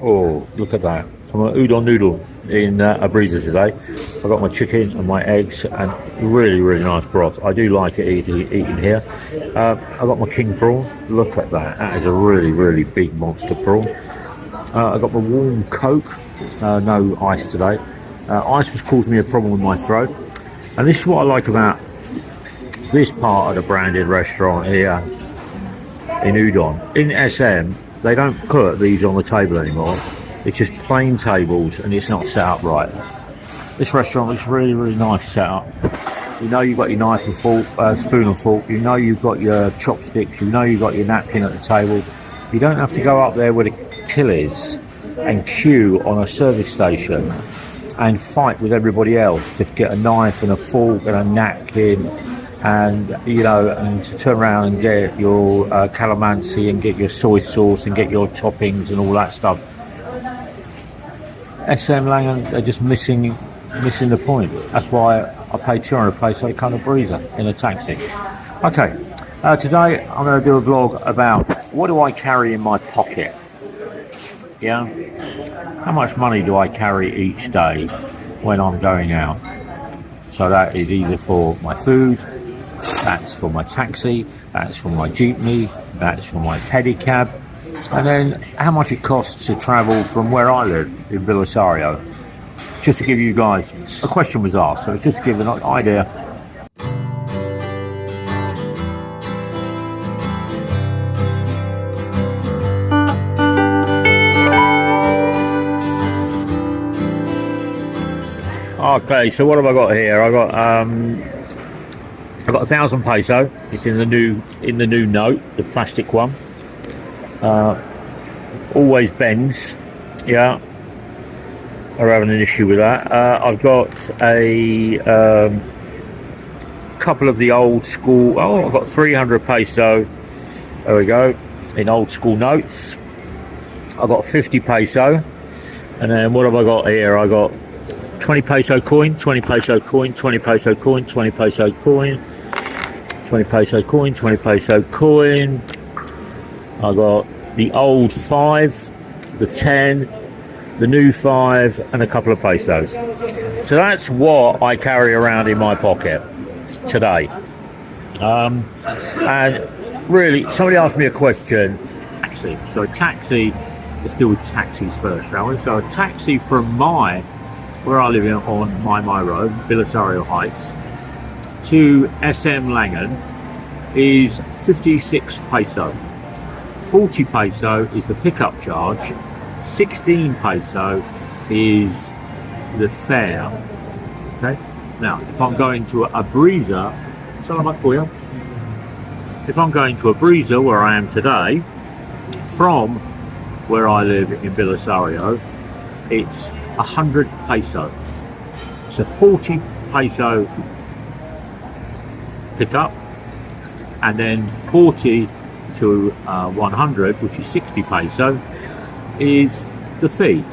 Oh, look at that. I'm an udon noodle in abreeza today. I've got my chicken and my eggs and really, really nice broth. I do like it eating here. I've got my king prawn. Look at that. That is a really, really big monster prawn. I've got my warm Coke. No ice today. Ice was causing me a problem with my throat. And this is what I like about this part of the branded restaurant here in Udon. In SM, they don't put these on the table anymore. It's just plain tables and it's not set up right. This restaurant looks really, really nice set up. You know you've got your knife and fork, spoon and fork. You know you've got your chopsticks. You know you've got your napkin at the table. You don't have to go up there where the till is and queue on a service station and fight with everybody else to get a knife and a fork and a napkin and and to turn around and get your calamansi and get your soy sauce and get your toppings and all that stuff. SM Langan are just missing the point. That's why I paid 200 peso kind of breezer in a taxi. Okay, today I'm going to do a vlog about what do I carry in my pocket. Yeah, how much money do I carry each day when I'm going out? So that is either for my food, that's for my taxi, that's for my jeepney, that's for my pedicab, and then how much it costs to travel from where I live in Belisario. Just to give you guys, a question was asked, so it's just to give an idea. Okay, so what have I got here? I've got 1,000 peso. It's in the new note, the plastic one. Always bends. Yeah, I'm having an issue with that. I've got a couple of the old school. Oh, I've got 300 peso. There we go. In old school notes. I've got 50 peso, and then what have I got here? I got 20 peso coin, 20 peso coin, 20 peso coin, 20 peso coin, 20 peso coin, 20 peso coin. I got the old 5, the 10, the new 5, and a couple of pesos. So that's what I carry around in my pocket today. And really, somebody asked me a question. Taxi. So a taxi, let's deal with taxis first, shall we? So a taxi from where I live on my road, Belisario Heights, to SM Langan is 56 peso. 40 peso is the pickup charge. 16 peso is the fare. Okay. Now, if I'm going to abreeza, salamat kuya. If I'm going to abreeza, where I am today, from where I live in Belisario, it's 100 peso. So 40 peso pickup, and then 40 to 100, which is 60 peso, is the fee.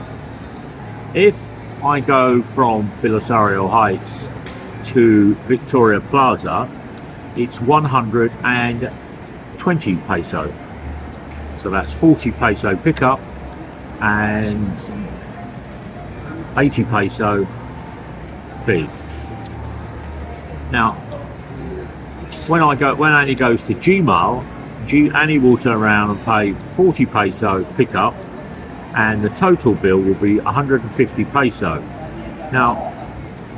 If I go from Belisario Heights to Victoria Plaza, it's 120 peso. So that's 40 peso pickup and 80 peso fee. Now, when Annie goes to Gmail, Annie will turn around and pay 40 peso pickup, and the total bill will be 150 peso. Now,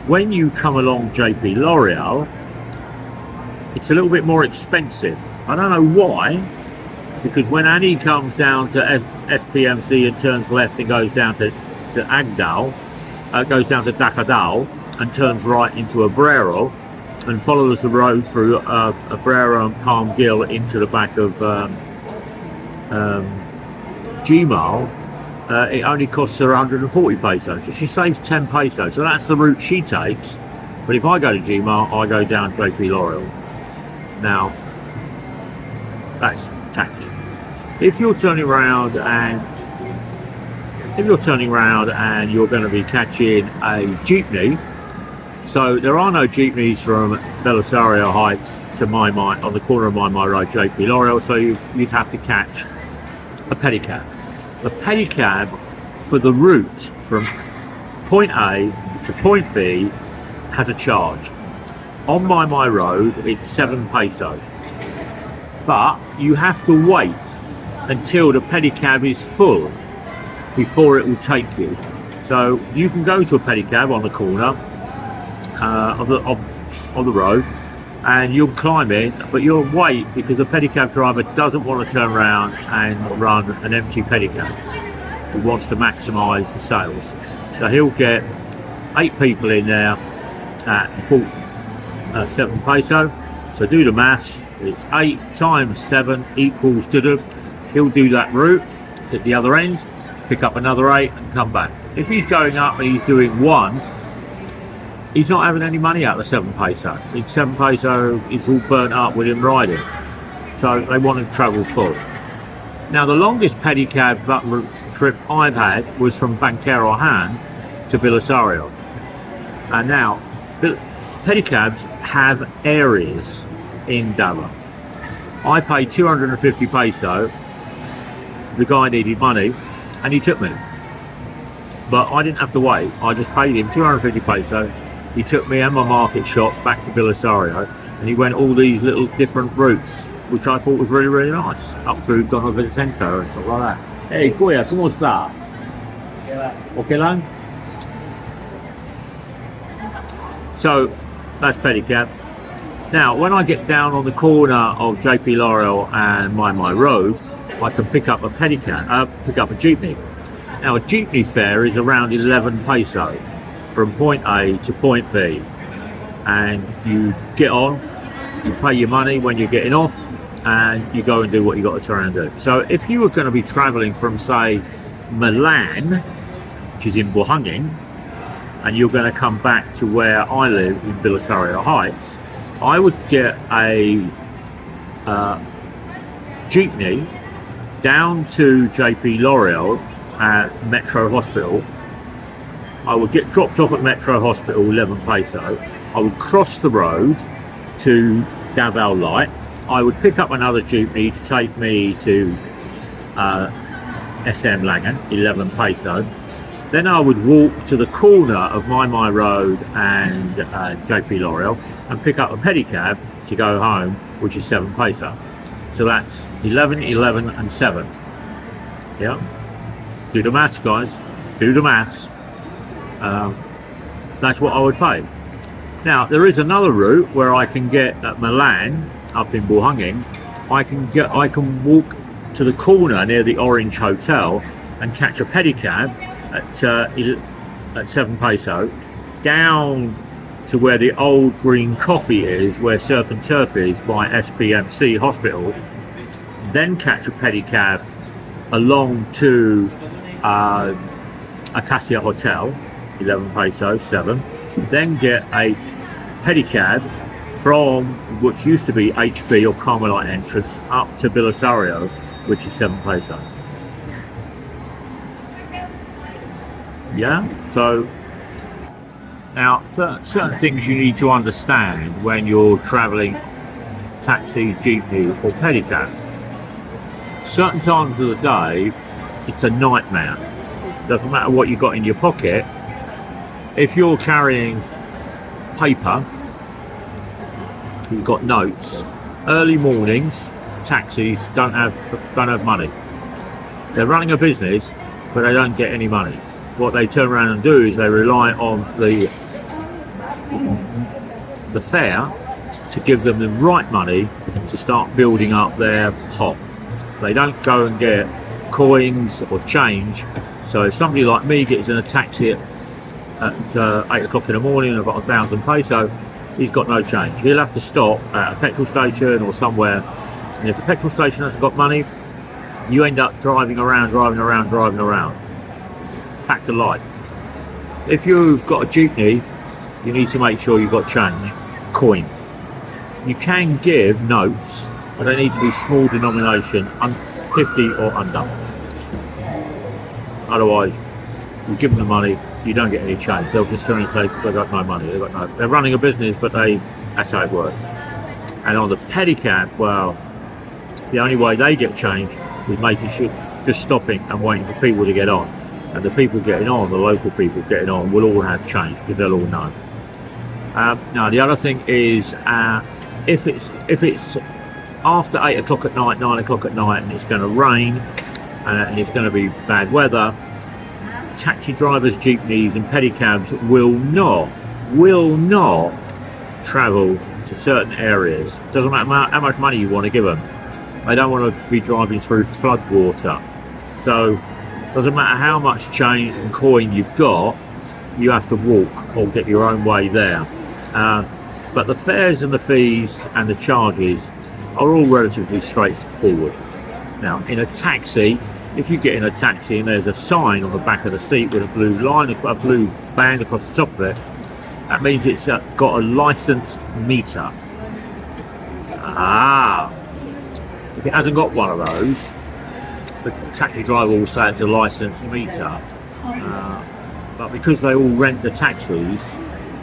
when you come along JP L'Oreal, it's a little bit more expensive. I don't know why, because when Annie comes down to SPMC and turns left and goes down to Agdal, goes down to Dakadal and turns right into Abrero and follows the road through Abrero and Palm Gill into the back of Gmal, it only costs her 140 pesos. So she saves 10 pesos. So that's the route she takes. But if I go to Gmal, I go down JP L'Oreal. Now, that's taxi. If you're turning around and you're going to be catching a jeepney, so there are no jeepneys from Belisario Heights to on the corner of my road, JP L'Oreal, so you'd have to catch a pedicab. The pedicab for the route from point A to point B has a charge. On my road, it's 7 peso. But you have to wait until the pedicab is full before it will take you. So you can go to a pedicab on the corner of the road, and you'll climb in, but you'll wait because the pedicab driver doesn't want to turn around and run an empty pedicab. He wants to maximise the sales. So he'll get 8 people in there at 7 peso. So do the maths, it's 8 times 7 equals he'll do that route at the other end, pick up another 8 and come back. If he's going up and he's doing 1, he's not having any money out of the 7 peso. In 7 peso, it's all burnt up with him riding. So they want to travel full. Now the longest pedicab trip I've had was from Banquerohan to Belisario. And now, pedicabs have areas in Davao. I paid 250 peso. The guy needed money and he took me. But I didn't have to wait. I just paid him 250 peso. He took me and my market shop back to Belisario, and he went all these little different routes, which I thought was really, really nice. Up through Don Vicento and stuff like that. Hey, Kuya, ¿cómo está? Okay lang? So, that's pedicab. Now, when I get down on the corner of JP L'Oreal and my road, I can pick up a pedicab, pick up a jeepney. Now, a jeepney fare is around 11 peso from point A to point B, and you get on, you pay your money when you're getting off, and you go and do what you got to turn and do. So if you were going to be traveling from, say, Milan, which is in Bohangin, and you're going to come back to where I live in Belisario Heights, I would get a jeepney down to JP L'Oreal at Metro Hospital. I would get dropped off at Metro Hospital, 11 peso. I would cross the road to Davao Light. I would pick up another jeepney to take me to SM Langan, 11 peso. Then I would walk to the corner of my road and JP L'Oreal and pick up a pedicab to go home, which is 7 peso. So that's 11, 11 and 7. Yeah. Do the maths, guys. Do the maths. That's what I would pay. Now there is another route where I can get at Milan, up in Bohangin. I can walk to the corner near the Orange Hotel and catch a pedicab at 7 peso down to where the old green coffee is, where Surf and Turf is by SPMC Hospital. Then catch a pedicab along to Acacia Hotel, 11 peso, 7. Then get a pedicab from which used to be HB or Carmelite entrance up to Belisario, which is 7 peso. Yeah, so now certain things you need to understand when you're traveling taxi, jeepney or pedicab. Certain times of the day it's a nightmare. Doesn't matter what you got in your pocket. If you're carrying paper, you've got notes. Early mornings, taxis don't have money. They're running a business, but they don't get any money. What they turn around and do is they rely on the fare to give them the right money to start building up their pot. They don't go and get coins or change. So if somebody like me gets in a taxi at 8 o'clock in the morning and I've got 1,000 peso, he's got no change. He'll have to stop at a petrol station or somewhere, and if the petrol station hasn't got money, you end up driving around. Fact of life. If you've got a jeepney, you need to make sure you've got change, coin. You can give notes, but they need to be small denomination, 50 or under. Otherwise, you give them the money, you don't get any change. They'll just turn and say they've got no money. They're running a business, but that's how it works. And on the pedicab, well, the only way they get change is making sure, just stopping and waiting for people to get on. and the people getting on, the local people getting on, will all have change because they'll all know. Now the other thing is, if it's after 8 o'clock at night, 9 o'clock at night, and it's going to rain and it's going to be bad weather, taxi drivers, jeepneys and pedicabs will not travel to certain areas. Doesn't matter how much money you want to give them. They don't want to be driving through flood water. So doesn't matter how much change and coin you've got, you have to walk or get your own way there. But the fares and the fees and the charges are all relatively straightforward. Now in a taxi, if you get in a taxi and there's a sign on the back of the seat with a blue line, a blue band across the top of it, that means it's got a licensed meter. If it hasn't got one of those, the taxi driver will say it's a licensed meter. But because they all rent the taxis,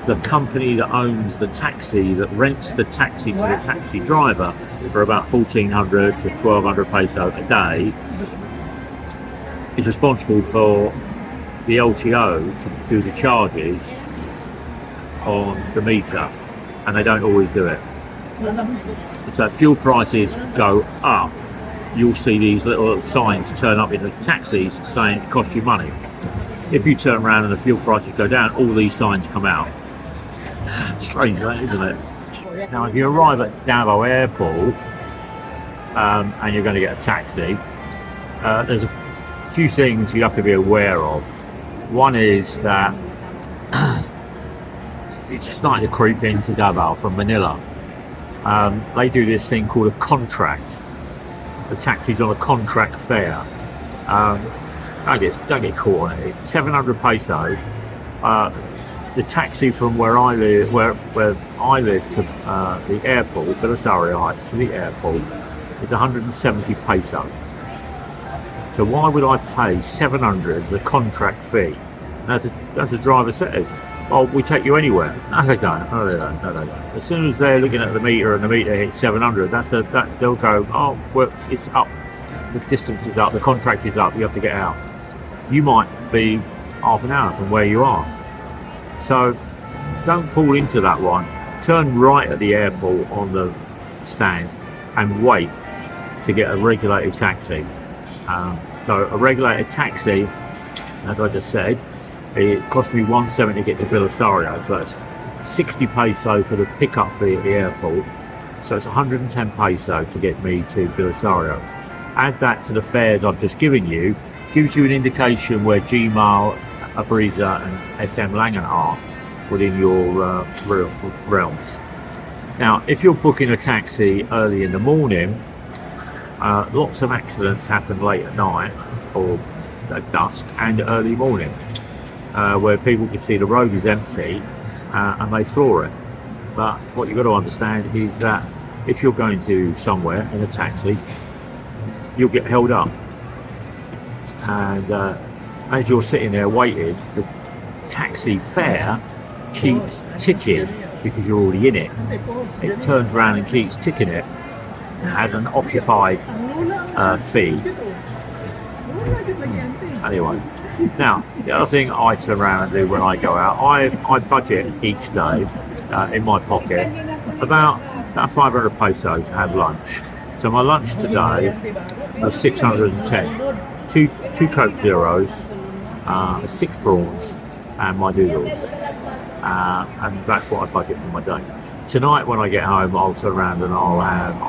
the company that owns the taxi, that rents the taxi to the taxi driver for about 1,400 to 1,200 peso a day, is responsible for the LTO to do the charges on the meter, and they don't always do it. So if fuel prices go up, you'll see these little signs turn up in the taxis saying it costs you money. If you turn around and the fuel prices go down, all these signs come out. Strange, that, isn't it? Now if you arrive at Davao Airport and you're going to get a taxi, there's a few things you have to be aware of. One is that it's starting to creep into Davao from Manila. They do this thing called a contract. The taxi's on a contract fare. Don't get caught on it. It's 700 peso. The taxi from where I live to the airport, Belisario Heights to the airport, is 170 peso. So why would I pay 700 the contract fee? As the driver says, oh, we take you anywhere. No, they don't. No, they don't. No, they don't. As soon as they're looking at the meter and the meter hits 700, they'll go, oh, well, it's up. The distance is up. The contract is up. You have to get out. You might be half an hour from where you are. So don't fall into that one. Turn right at the airport on the stand and wait to get a regulated taxi. So a regulated taxi, as I just said, it cost me 170 to get to Belisario, so that's 60 peso for the pickup fee at the airport, so it's 110 peso to get me to Belisario. Add that to the fares I've just given you, gives you an indication where Gmail, Abreeza and SM Lanang are within your realms. Now if you're booking a taxi early in the morning, lots of accidents happen late at night or at dusk and early morning, where people can see the road is empty and they floor it. But what you've got to understand is that if you're going to somewhere in a taxi, you'll get held up, and as you're sitting there waiting, the taxi fare keeps ticking because you're already in it. It turns around and keeps ticking it as an occupied fee. Anyway, now the other thing I turn around and do when I go out, I budget each day in my pocket about 500 peso to have lunch. So my lunch today was 610. Two Coke Zeros, 6 prawns, and my noodles. And that's what I budget for my day. Tonight when I get home, I'll turn around and I'll have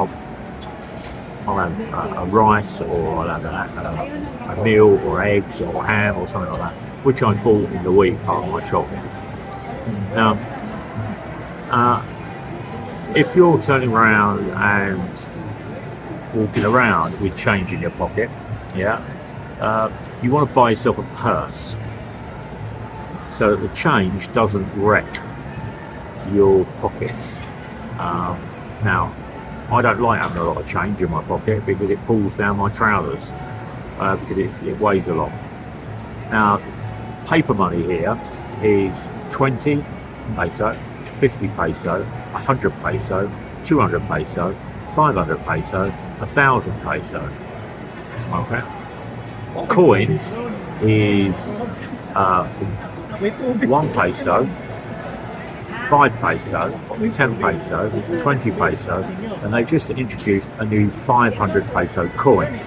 a rice, or I'll have a meal, or eggs, or ham, or something like that, which I bought in the week part of my shopping. Now, if you're turning around and walking around with change in your pocket, you want to buy yourself a purse so that the change doesn't wreck your pockets. Now, I don't like having a lot of change in my pocket because it pulls down my trousers, because it weighs a lot. Now, paper money here is 20 peso, 50 peso, 100 peso, 200 peso, 500 peso, 1,000 peso. Okay. Coins is 1 peso, 5 peso, 10 peso, 20 peso, and they've just introduced a new 500 peso coin.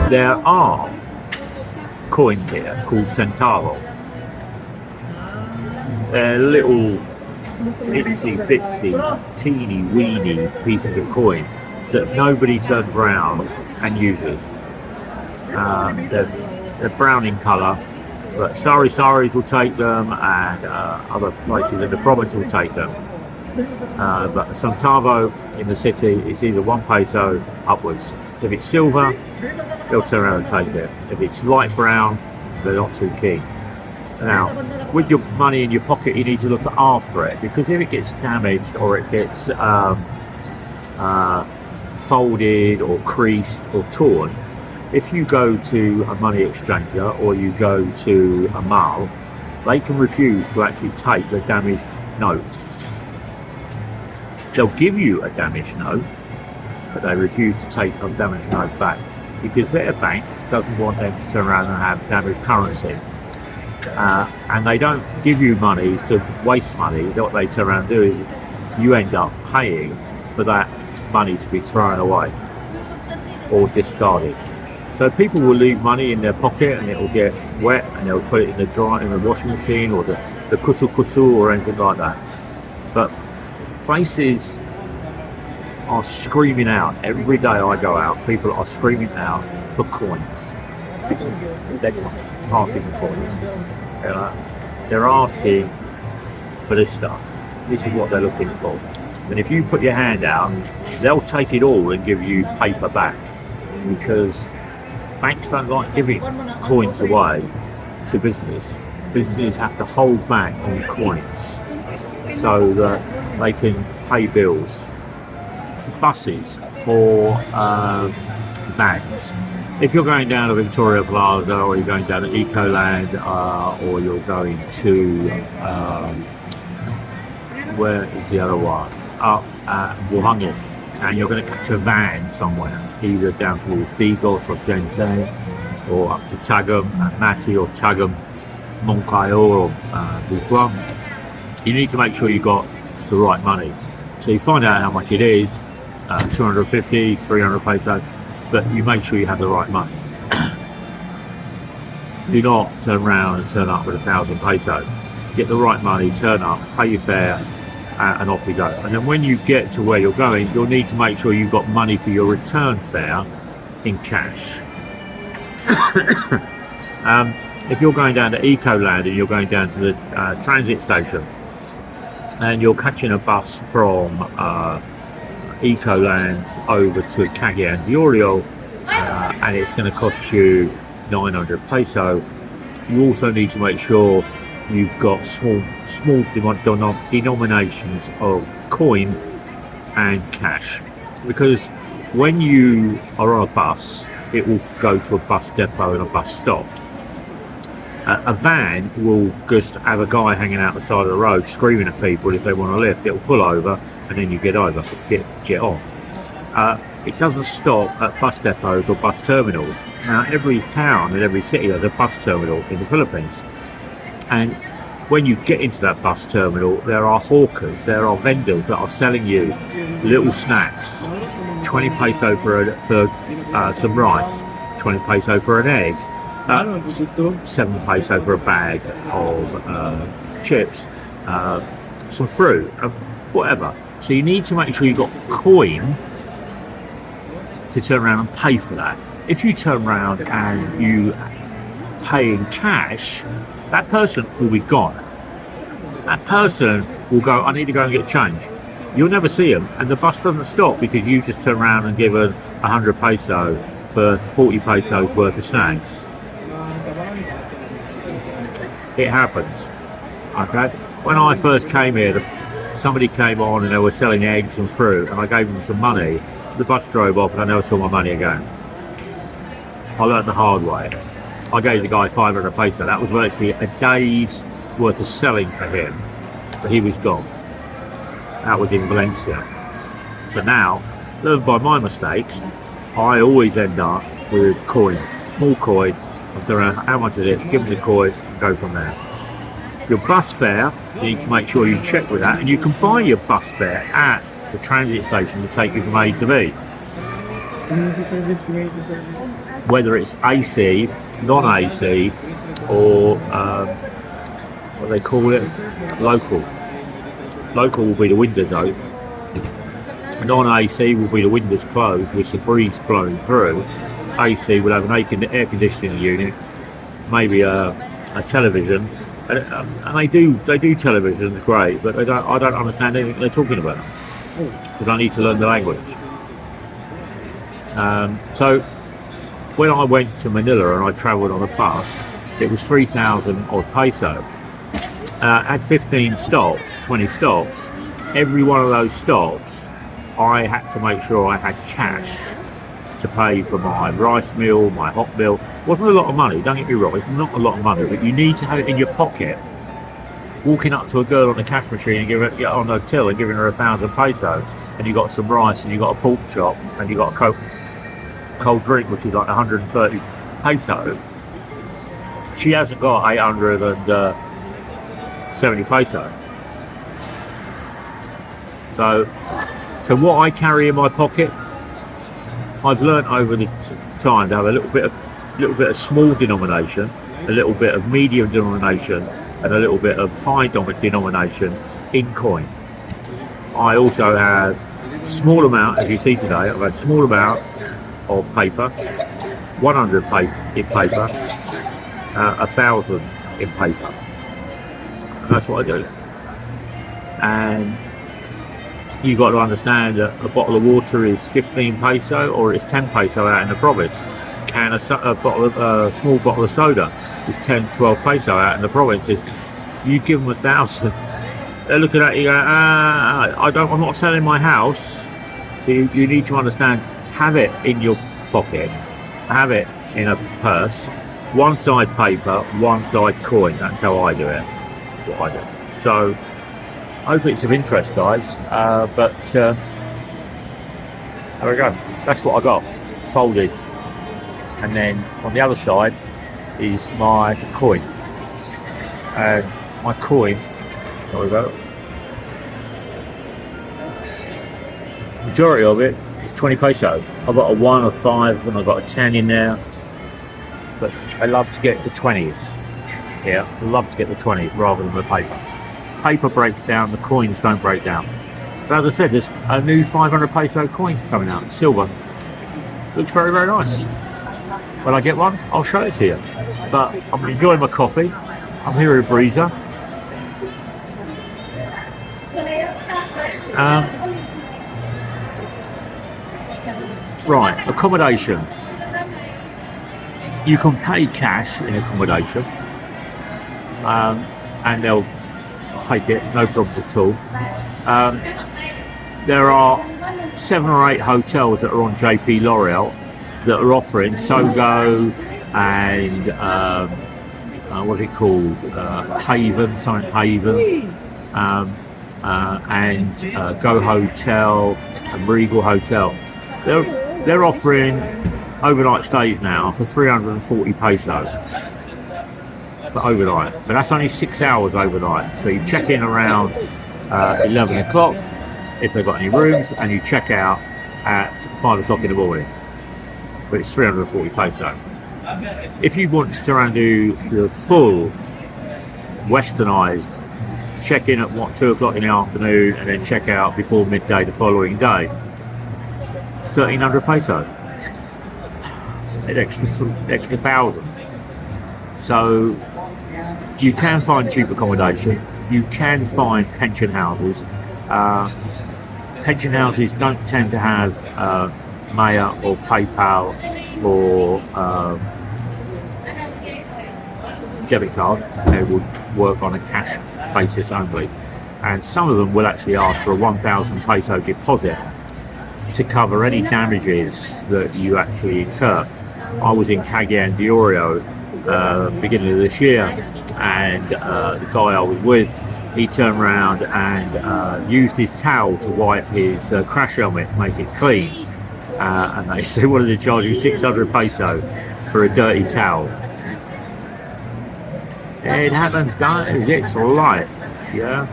There are coins here called centavo. They're little itsy bitsy, teeny weeny pieces of coin that nobody turns around and uses. They're brown in colour, but saris will take them, and other places in the province will take them. But the centavo in the city, it's either 1 peso upwards. If it's silver, they'll turn around and take it. If it's light brown, they're not too keen. Now, with your money in your pocket, you need to look after it, because if it gets damaged or it gets folded or creased or torn, if you go to a money exchanger or you go to a mall, they can refuse to actually take the damaged note. They'll give you a damaged note, but they refuse to take a damaged note back, because their bank doesn't want them to turn around and have damaged currency. And they don't give you money to waste money. What they turn around and do is you end up paying for that money to be thrown away or discarded. So people will leave money in their pocket and it will get wet, and they'll put it in the washing machine or the kusu or anything like that. But places are screaming out every day I go out. People are screaming out for coins. They're asking for coins. They're asking for this stuff. This is what they're looking for. And if you put your hand out, they'll take it all and give you paper back, because banks don't like giving coins away to business. Businesses have to hold back on coins so that they can pay bills. Buses or vans. If you're going down to Victoria Plaza, or you're going down to Ecoland, or you're going to where is the other one? Wuhangi, and you're going to catch a van somewhere, either down towards Bigos or Shenzhen, or up to Tagum, Mati or Tagum, Monkayo or Butuan. You need to make sure you got the right money. So you find out how much it is, 250, 300 pesos, but you make sure you have the right money. Do not turn around and turn up with 1,000 pesos. Get the right money, turn up, pay your fare, and off you go. And then when you get to where you're going, you'll need to make sure you've got money for your return fare in cash. If you're going down to Ecoland and you're going down to the transit station, and you're catching a bus from Ecoland over to Cagayan de Oro, and it's going to cost you 900 peso, you also need to make sure you've got small denominations of coin and cash, because when you are on a bus, it will go to a bus depot and a bus stop. A van will just have a guy hanging out the side of the road screaming at people if they want a lift. It'll pull over and then you get over, get on. It doesn't stop at bus depots or bus terminals. Now every town and every city has a bus terminal in the Philippines, and when you get into that bus terminal, there are hawkers, there are vendors that are selling you little snacks. 20 peso for some rice, 20 peso for an egg, 7 peso for a bag of chips, some fruit, whatever. So you need to make sure you've got coin to turn around and pay for that. If you turn around and you pay in cash, that person will be gone. That person will go, I need to go and get change. You'll never see them, and the bus doesn't stop because you just turn around and give 100 peso for 40 pesos worth of snacks. It happens. Okay? When I first came here, somebody came on and they were selling eggs and fruit, and I gave them some money, the bus drove off and I never saw my money again. I learned the hard way. I gave the guy 500 peso. That was virtually a day's worth of selling for him, but he was gone. That was in Valencia. So now, learned by my mistakes, I always end up with coin, small coin. I don't know how much it is, give me the coins and go from there. Your bus fare, you need to make sure you check with that, and you can buy your bus fare at the transit station to take you from A to B. Whether it's AC, non-AC, or what they call it, local. Local will be the windows open. Non-AC will be the windows closed with the breeze flowing through. AC will have an air conditioning unit, maybe a television, and they do televisions great, but I don't understand anything they're talking about because I need to learn the language. So when I went to Manila and I travelled on a bus, it was 3,000 odd peso. Had 15 stops, 20 stops. Every one of those stops, I had to make sure I had cash to pay for my rice meal, my hot meal. It wasn't a lot of money, don't get me wrong, it's not a lot of money, but you need to have it in your pocket. Walking up to a girl on the cash machine and get on the till and giving her 1,000 peso, and you got some rice and you got a pork chop and you got a cold drink which is like 130 peso. She hasn't got 870 peso. So what I carry in my pocket, I've learnt over the time to have a little bit of small denomination, a little bit of medium denomination, and a little bit of high denomination in coin. I also have small amount, as you see today, I've had small amount of paper, 100 in paper, 1,000 in paper. And that's what I do. And you've got to understand that a bottle of water is 15 peso or it's 10 peso out in the province, and a small bottle of soda is 10, 12 peso out in the province. You give them 1,000, they're looking at you going, I'm not selling my house. So you need to understand, have it in your pocket, have it in a purse, one side paper, one side coin. That's how I do it. That's what I do. So hopefully it's of interest, guys, but there we go. That's what I got folded, and then on the other side is my coin, and my coin, there we go, majority of it is 20 peso. I've got a 1, a 5, and I've got a 10 in there, but I love to get the 20s. Yeah, I love to get the 20s rather than the paper. Paper breaks down, the coins don't break down. But as I said, there's a new 500 peso coin coming out, silver. Looks very, very nice. When I get one, I'll show it to you. But I'm enjoying my coffee. I'm here at Abreeza. Right, accommodation. You can pay cash in accommodation, and they'll take it, no problem at all. There are 7 or 8 hotels that are on JP L'Oreal that are offering Sogo and what's it called, Haven, something Haven, and Go Hotel and Regal Hotel. They're offering overnight stays now for 340 peso. For overnight, but that's only 6 hours overnight. So you check in around 11 o'clock if they've got any rooms, and you check out at 5 o'clock in the morning. But it's 340 peso. If you want to try and do the full westernized, check in at 2 o'clock in the afternoon and then check out before midday the following day, it's 1,300 peso. An extra 1,000. So you can find cheap accommodation. You can find pension houses. Pension houses don't tend to have Maya or PayPal or debit card. They would work on a cash basis only. And some of them will actually ask for a 1,000 peso deposit to cover any damages that you actually incur. I was in Cagayan de Oro beginning of this year, and the guy I was with, he turned around and used his towel to wipe his crash helmet, make it clean. And they said, what did they charge you? 600 peso for a dirty towel. It happens, guys. It's life, yeah.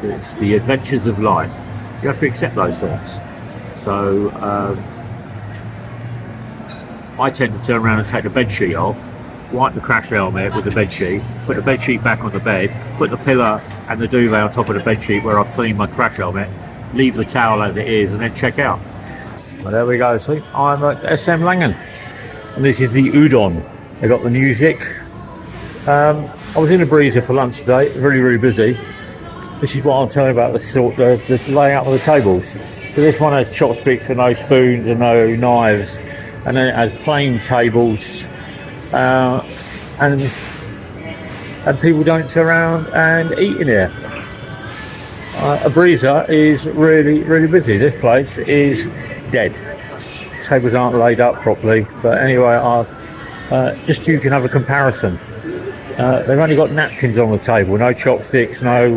It's the adventures of life. You have to accept those things. So I tend to turn around and take the bed sheet off, wipe the crash helmet with the bed sheet, put the bed sheet back on the bed, put the pillow and the duvet on top of the bed sheet where I've cleaned my crash helmet, leave the towel as it is, and then check out. Well, there we go. See, I'm at SM Langan, and this is the Udon. They got the music. I was in abreeza for lunch today, really busy. This is what I'll tell you about the layout of the tables. So this one has chopsticks and no spoons and no knives, and then it has plain tables, and people don't turn around and eat in here. Abreeza is really busy. This place is dead. Tables aren't laid up properly, but anyway, just so you can have a comparison. They've only got napkins on the table, no chopsticks, no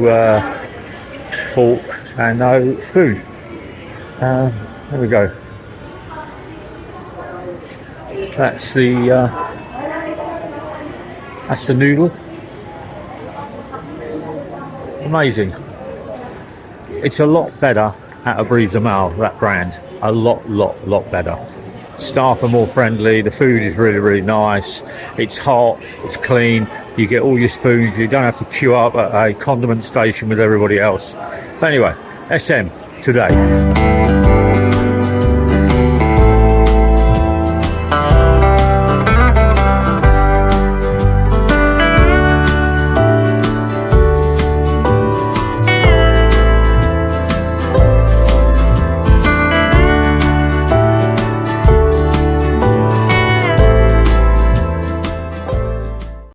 fork, and no spoon. There we go. That's the noodle. Amazing. It's a lot better at Abreeza Mal, that brand. A lot better. Staff are more friendly, the food is really nice, it's hot, it's clean, you get all your spoons, you don't have to queue up at a condiment station with everybody else. So anyway, SM today.